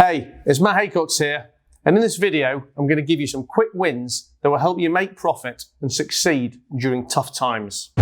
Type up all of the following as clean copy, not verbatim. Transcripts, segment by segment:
Hey, it's Matt Haycox here, and in this video I'm going to give you some quick wins that will help you make profit and succeed during tough times.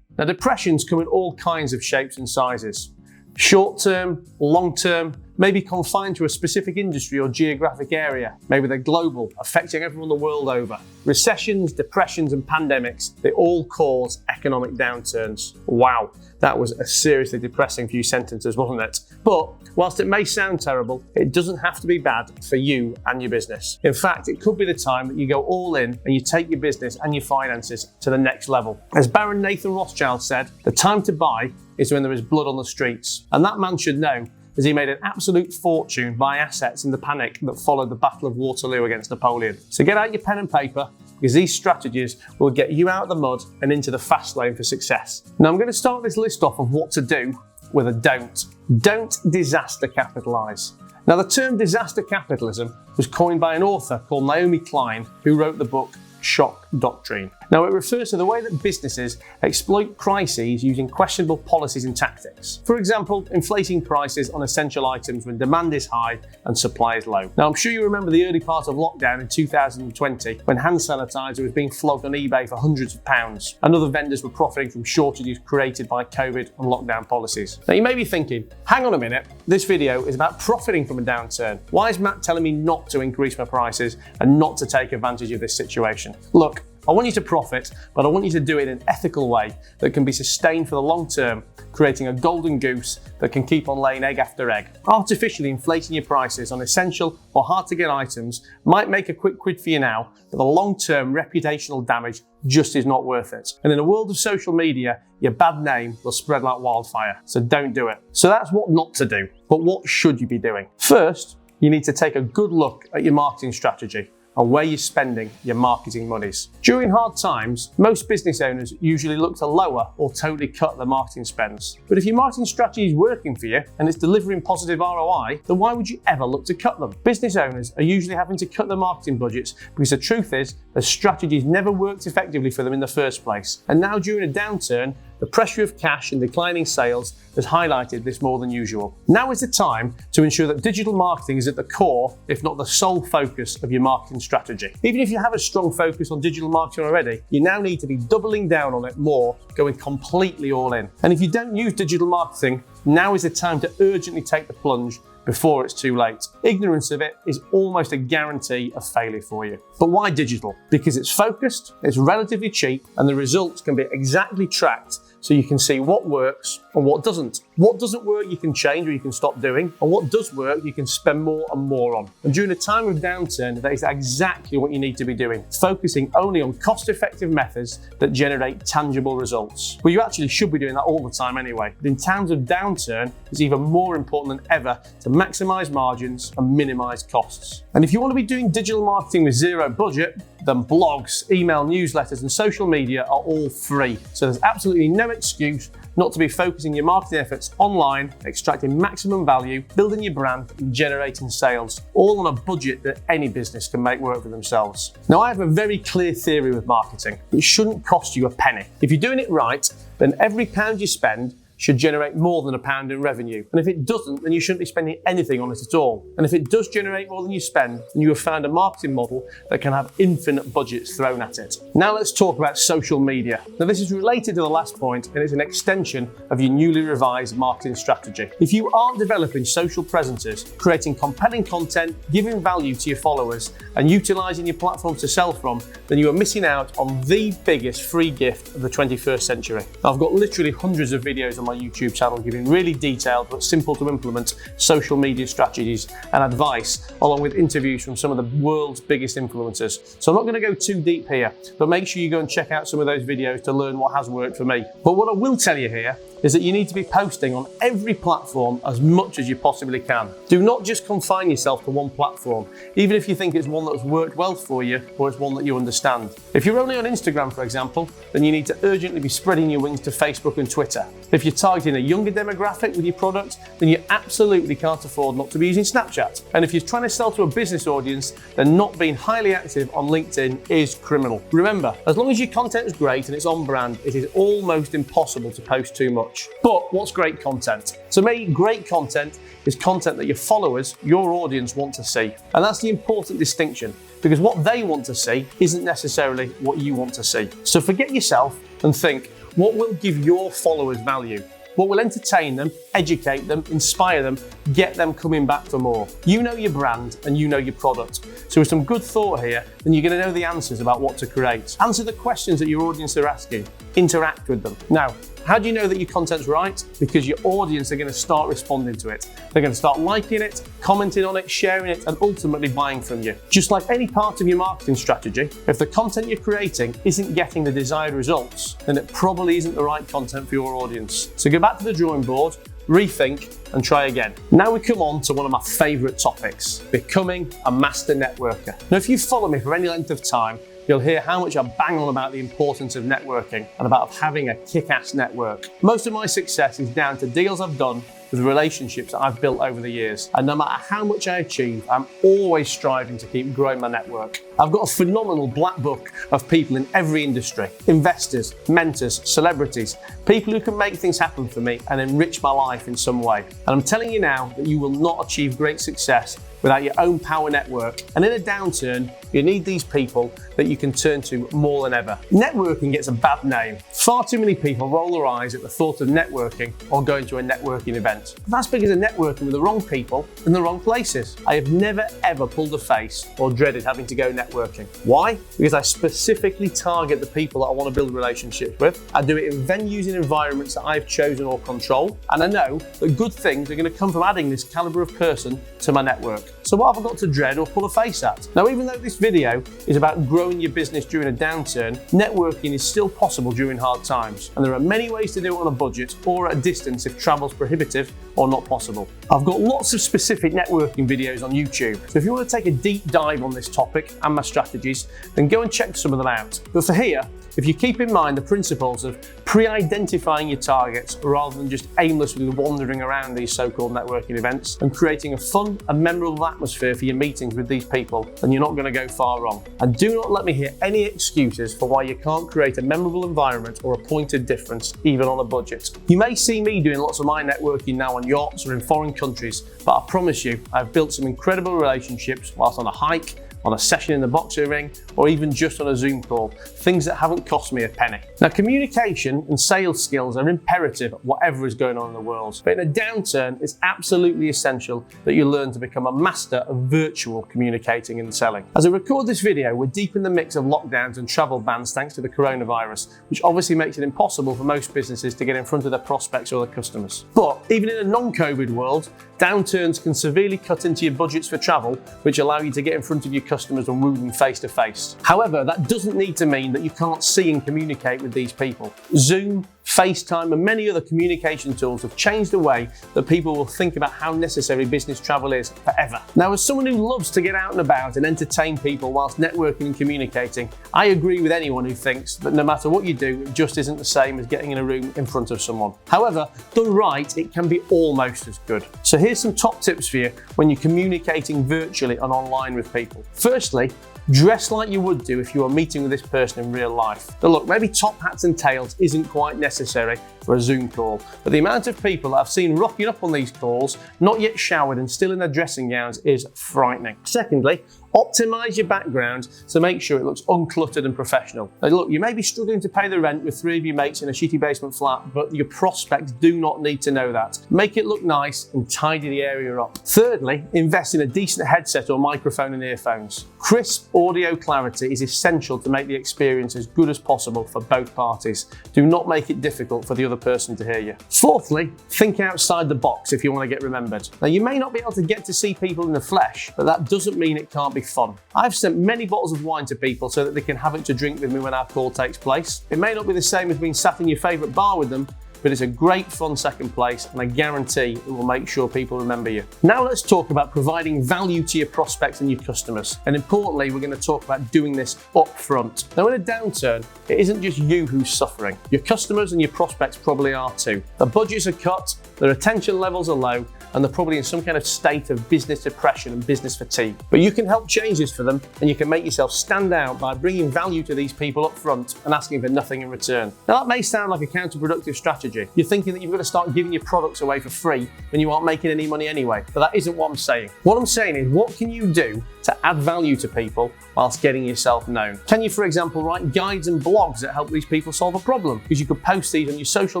Now, depressions come in all kinds of shapes and sizes. Short-term, long-term, maybe confined to a specific industry or geographic area. Maybe they're global, affecting everyone the world over. Recessions, depressions, and pandemics, they all cause economic downturns. Wow, that was a seriously depressing few sentences, wasn't it? But whilst it may sound terrible, it doesn't have to be bad for you and your business. In fact, it could be the time that you go all in and you take your business and your finances to the next level. As Baron Nathan Rothschild said, the time to buy is when there is blood on the streets. And that man should know, as he made an absolute fortune by assets in the panic that followed the Battle of Waterloo against Napoleon. So get out your pen and paper, because these strategies will get you out of the mud and into the fast lane for success. Now, I'm going to start this list off of what to do with a don't. Don't disaster capitalize. Now, the term disaster capitalism was coined by an author called Naomi Klein, who wrote the book Shock Doctrine. Now, it refers to the way that businesses exploit crises using questionable policies and tactics. For example, inflating prices on essential items when demand is high and supply is low. Now, I'm sure you remember the early part of lockdown in 2020 when hand sanitizer was being flogged on eBay for hundreds of pounds, and other vendors were profiting from shortages created by COVID and lockdown policies. Now, you may be thinking, hang on a minute, this video is about profiting from a downturn. Why is Matt telling me not to increase my prices and not to take advantage of this situation? Look, I want you to profit, but I want you to do it in an ethical way that can be sustained for the long term, creating a golden goose that can keep on laying egg after egg. Artificially inflating your prices on essential or hard to get items might make a quick quid for you now, but the long term reputational damage just is not worth it. And in a world of social media, your bad name will spread like wildfire, so don't do it. So that's what not to do, but what should you be doing? First, you need to take a good look at your marketing strategy and where you're spending your marketing monies. During hard times, most business owners usually look to lower or totally cut their marketing spends. But if your marketing strategy is working for you and it's delivering positive ROI, then why would you ever look to cut them? Business owners are usually having to cut their marketing budgets because the truth is the strategies never worked effectively for them in the first place. And now during a downturn, the pressure of cash and declining sales has highlighted this more than usual. Now is the time to ensure that digital marketing is at the core, if not the sole focus of your marketing strategy. Even if you have a strong focus on digital marketing already, you now need to be doubling down on it more, going completely all in. And if you don't use digital marketing, now is the time to urgently take the plunge before it's too late. Ignorance of it is almost a guarantee of failure for you. But why digital? Because it's focused, it's relatively cheap, and the results can be exactly tracked so you can see what works and what doesn't. What doesn't work you can change or you can stop doing, and what does work you can spend more and more on. And during a time of downturn, that is exactly what you need to be doing, focusing only on cost-effective methods that generate tangible results. Well, you actually should be doing that all the time anyway, but in times of downturn, it's even more important than ever to maximize margins and minimize costs. And if you want to be doing digital marketing with zero budget, then blogs, email newsletters, and social media are all free. So there's absolutely no excuse not to be focusing your marketing efforts online, extracting maximum value, building your brand, and generating sales, all on a budget that any business can make work for themselves. Now, I have a very clear theory with marketing. It shouldn't cost you a penny. If you're doing it right, then every pound you spend should generate more than £1 in revenue. And if it doesn't, then you shouldn't be spending anything on it at all. And if it does generate more than you spend, then you have found a marketing model that can have infinite budgets thrown at it. Now let's talk about social media. Now, this is related to the last point, and it's an extension of your newly revised marketing strategy. If you aren't developing social presences, creating compelling content, giving value to your followers, and utilizing your platforms to sell from, then you are missing out on the biggest free gift of the 21st century. I've got literally hundreds of videos on my YouTube channel giving really detailed but simple to implement social media strategies and advice, along with interviews from some of the world's biggest influencers. So I'm not going to go too deep here, but make sure you go and check out some of those videos to learn what has worked for me. But what I will tell you here is that you need to be posting on every platform as much as you possibly can. Do not just confine yourself to one platform, even if you think it's one that's worked well for you or it's one that you understand. If you're only on Instagram, for example, then you need to urgently be spreading your wings to Facebook and Twitter. If you're targeting a younger demographic with your product, then you absolutely can't afford not to be using Snapchat. And if you're trying to sell to a business audience, then not being highly active on LinkedIn is criminal. Remember, as long as your content is great and it's on brand, it is almost impossible to post too much. But what's great content? To me, great content is content that your followers, your audience want to see. And that's the important distinction, because what they want to see isn't necessarily what you want to see. So forget yourself and think, what will give your followers value? What will entertain them, educate them, inspire them, get them coming back for more? You know your brand and you know your product. So with some good thought here, then you're going to know the answers about what to create. Answer the questions that your audience are asking. Interact with them. Now, how do you know that your content's right? Because your audience are going to start responding to it. They're going to start liking it, commenting on it, sharing it, and ultimately buying from you. Just like any part of your marketing strategy, if the content you're creating isn't getting the desired results, then it probably isn't the right content for your audience. So go back to the drawing board, rethink, and try again. Now we come on to one of my favourite topics, becoming a master networker. Now, if you follow me for any length of time, you'll hear how much I bang on about the importance of networking and about having a kick-ass network. Most of my success is down to deals I've done with relationships that I've built over the years. And no matter how much I achieve, I'm always striving to keep growing my network. I've got a phenomenal black book of people in every industry, investors, mentors, celebrities, people who can make things happen for me and enrich my life in some way. And I'm telling you now that you will not achieve great success without your own power network. And in a downturn, you need these people that you can turn to more than ever. Networking gets a bad name. Far too many people roll their eyes at the thought of networking or going to a networking event. But that's because they're networking with the wrong people in the wrong places. I have never ever pulled a face or dreaded having to go networking. Why? Because I specifically target the people that I want to build relationships with. I do it in venues and environments that I've chosen or control. And I know that good things are going to come from adding this caliber of person to my network. So what have I got to dread or pull a face at? Now, even though this video is about growing your business during a downturn, networking is still possible during hard times. And there are many ways to do it on a budget or at a distance if travel's prohibitive or not possible. I've got lots of specific networking videos on YouTube. So if you want to take a deep dive on this topic and my strategies, then go and check some of them out. But for here, if you keep in mind the principles of pre-identifying your targets rather than just aimlessly wandering around these so-called networking events and creating a fun and memorable atmosphere for your meetings with these people, then you're not going to go far wrong. And do not let me hear any excuses for why you can't create a memorable environment or a point of difference, even on a budget. You may see me doing lots of my networking now on yachts or in foreign countries, but I promise you, I've built some incredible relationships whilst on a hike, on a session in the boxing ring, or even just on a Zoom call, things that haven't cost me a penny. Now, communication and sales skills are imperative whatever is going on in the world, but in a downturn, it's absolutely essential that you learn to become a master of virtual communicating and selling. As I record this video, we're deep in the mix of lockdowns and travel bans thanks to the coronavirus, which obviously makes it impossible for most businesses to get in front of their prospects or their customers. But even in a non-COVID world, downturns can severely cut into your budgets for travel, which allow you to get in front of your customers and woo them face to face. However, that doesn't need to mean that you can't see and communicate with these people. Zoom, FaceTime, and many other communication tools have changed the way that people will think about how necessary business travel is forever. Now, as someone who loves to get out and about and entertain people whilst networking and communicating, I agree with anyone who thinks that no matter what you do, it just isn't the same as getting in a room in front of someone. However, done right, it can be almost as good. So here's some top tips for you when you're communicating virtually and online with people. Firstly, dress like you would do if you were meeting with this person in real life. Now look, maybe top hats and tails isn't quite necessary for a Zoom call, but the amount of people that I've seen rocking up on these calls, not yet showered and still in their dressing gowns, is frightening. Secondly, optimize your background to make sure it looks uncluttered and professional. Now look, you may be struggling to pay the rent with 3 of your mates in a shitty basement flat, but your prospects do not need to know that. Make it look nice and tidy the area up. Thirdly, invest in a decent headset or microphone and earphones. Crisp audio clarity is essential to make the experience as good as possible for both parties. Do not make it difficult for the other person to hear you. Fourthly, think outside the box if you want to get remembered. Now, you may not be able to get to see people in the flesh, but that doesn't mean it can't be fun. I've sent many bottles of wine to people so that they can have it to drink with me when our call takes place. It may not be the same as being sat in your favourite bar with them, but it's a great fun second place, and I guarantee it will make sure people remember you. Now let's talk about providing value to your prospects and your customers. And importantly, we're going to talk about doing this up front. Now in a downturn, it isn't just you who's suffering. Your customers and your prospects probably are too. Their budgets are cut, their attention levels are low, and they're probably in some kind of state of business depression and business fatigue. But you can help change this for them, and you can make yourself stand out by bringing value to these people up front and asking for nothing in return. Now that may sound like a counterproductive strategy. You're thinking that you've got to start giving your products away for free when you aren't making any money anyway, but that isn't what I'm saying. What I'm saying is, what can you do to add value to people whilst getting yourself known? Can you, for example, write guides and blogs that help these people solve a problem? Because you could post these on your social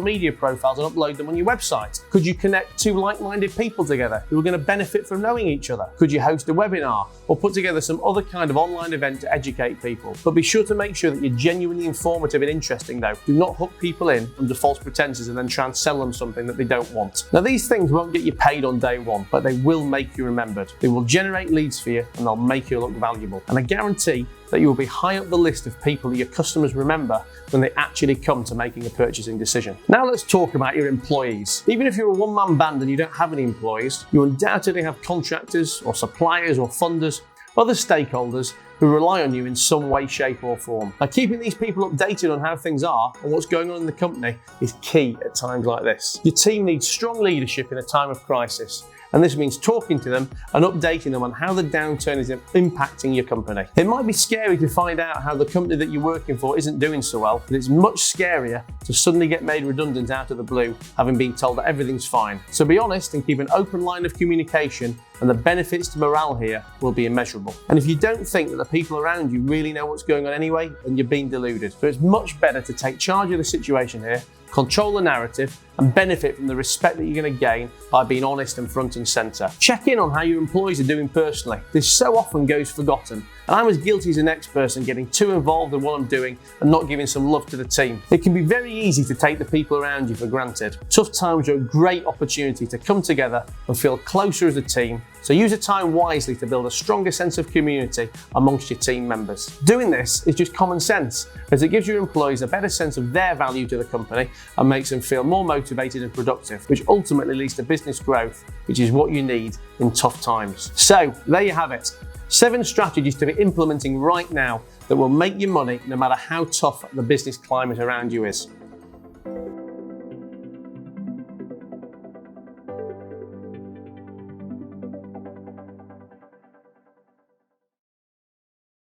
media profiles and upload them on your website. Could you connect two like-minded people together who are going to benefit from knowing each other? Could you host a webinar or put together some other kind of online event to educate people? But be sure to make sure that you're genuinely informative and interesting though. Do not hook people in under false pretenses and then try and sell them something that they don't want. Now these things won't get you paid on day one, but they will make you remembered. They will generate leads for you and they'll make you look valuable. And I guarantee that you will be high up the list of people that your customers remember when they actually come to making a purchasing decision. Now let's talk about your employees. Even if you're a one-man band and you don't have any employees, you undoubtedly have contractors or suppliers or funders, other stakeholders who rely on you in some way, shape or form. Now keeping these people updated on how things are and what's going on in the company is key at times like this. Your team needs strong leadership in a time of crisis. And this means talking to them and updating them on how the downturn is impacting your company. It might be scary to find out how the company that you're working for isn't doing so well, but it's much scarier to suddenly get made redundant out of the blue, having been told that everything's fine. So be honest and keep an open line of communication, and the benefits to morale here will be immeasurable. And if you don't think that the people around you really know what's going on anyway, then you're being deluded. So it's much better to take charge of the situation here, control the narrative, and benefit from the respect that you're going to gain by being honest and front and centre. Check in on how your employees are doing personally. This so often goes forgotten, and I'm as guilty as the next person getting too involved in what I'm doing and not giving some love to the team. It can be very easy to take the people around you for granted. Tough times are a great opportunity to come together and feel closer as a team, so use the time wisely to build a stronger sense of community amongst your team members. Doing this is just common sense, as it gives your employees a better sense of their value to the company and makes them feel more motivated and productive, which ultimately leads to business growth, which is what you need in tough times. So there you have it. 7 strategies to be implementing right now that will make you money no matter how tough the business climate around you is.